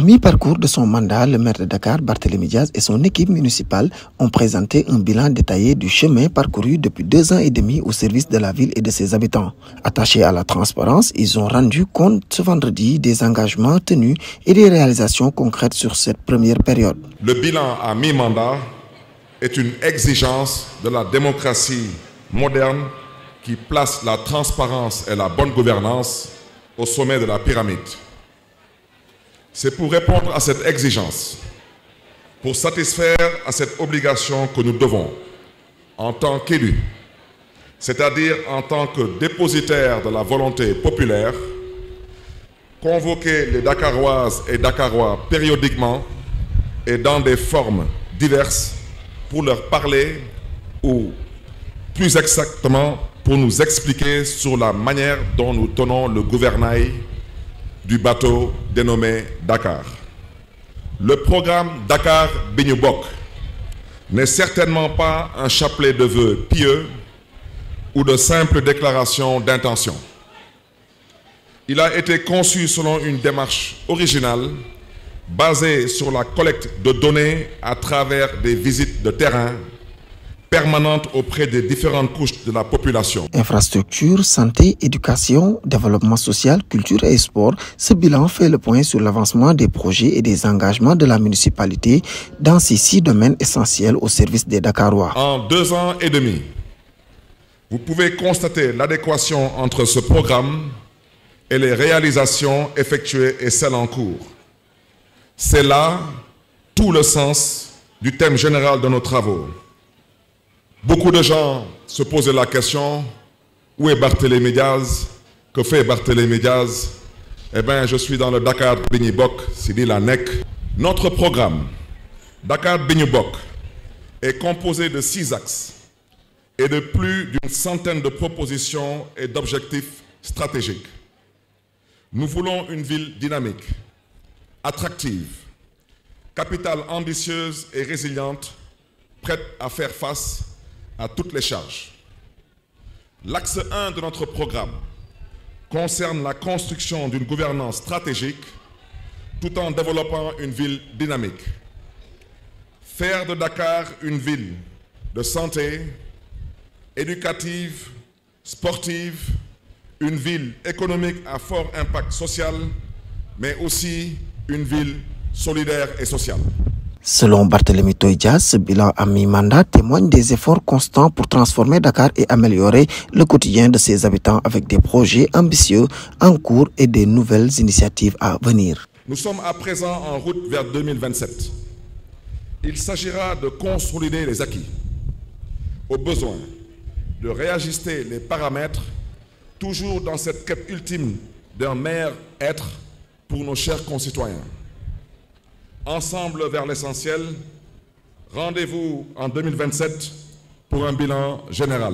mi-parcours de son mandat, le maire de Dakar, Barthélémy Diaz, et son équipe municipale ont présenté un bilan détaillé du chemin parcouru depuis 2 ans et demi au service de la ville et de ses habitants. Attachés à la transparence, ils ont rendu compte ce vendredi des engagements tenus et des réalisations concrètes sur cette première période. Le bilan à mi-mandat est une exigence de la démocratie moderne qui place la transparence et la bonne gouvernance au sommet de la pyramide. C'est pour répondre à cette exigence, pour satisfaire à cette obligation que nous devons, en tant qu'élus, c'est-à-dire en tant que dépositaires de la volonté populaire, convoquer les Dakaroises et Dakarois périodiquement et dans des formes diverses pour leur parler ou, plus exactement, pour nous expliquer sur la manière dont nous tenons le gouvernail du bateau dénommé Dakar. Le programme Dakar bi ñu bokk n'est certainement pas un chapelet de vœux pieux ou de simples déclarations d'intention. Il a été conçu selon une démarche originale basée sur la collecte de données à travers des visites de terrain permanente auprès des différentes couches de la population. Infrastructure, santé, éducation, développement social, culture et sport, ce bilan fait le point sur l'avancement des projets et des engagements de la municipalité dans ces 6 domaines essentiels au service des Dakarois. En 2 ans et demi, vous pouvez constater l'adéquation entre ce programme et les réalisations effectuées et celles en cours. C'est là tout le sens du thème général de nos travaux. Beaucoup de gens se posaient la question, où est Barthélémy Diaz? Que fait Barthélémy Diaz? Eh bien, je suis dans le Dakar bi ñu bokk, Sidi la nekk. Notre programme, Dakar bi ñu bokk, est composé de 6 axes et de plus d'une centaine de propositions et d'objectifs stratégiques. Nous voulons une ville dynamique, attractive, capitale ambitieuse et résiliente, prête à faire face à toutes les charges. L'axe 1 de notre programme concerne la construction d'une gouvernance stratégique tout en développant une ville dynamique. Faire de Dakar une ville de santé, éducative, sportive, une ville économique à fort impact social, mais aussi une ville solidaire et sociale. Selon Barthélémy Diaz, ce bilan à mi-mandat témoigne des efforts constants pour transformer Dakar et améliorer le quotidien de ses habitants avec des projets ambitieux en cours et des nouvelles initiatives à venir. Nous sommes à présent en route vers 2027. Il s'agira de consolider les acquis, au besoin de réajuster les paramètres, toujours dans cette quête ultime d'un meilleur être pour nos chers concitoyens. Ensemble vers l'essentiel, rendez-vous en 2027 pour un bilan général.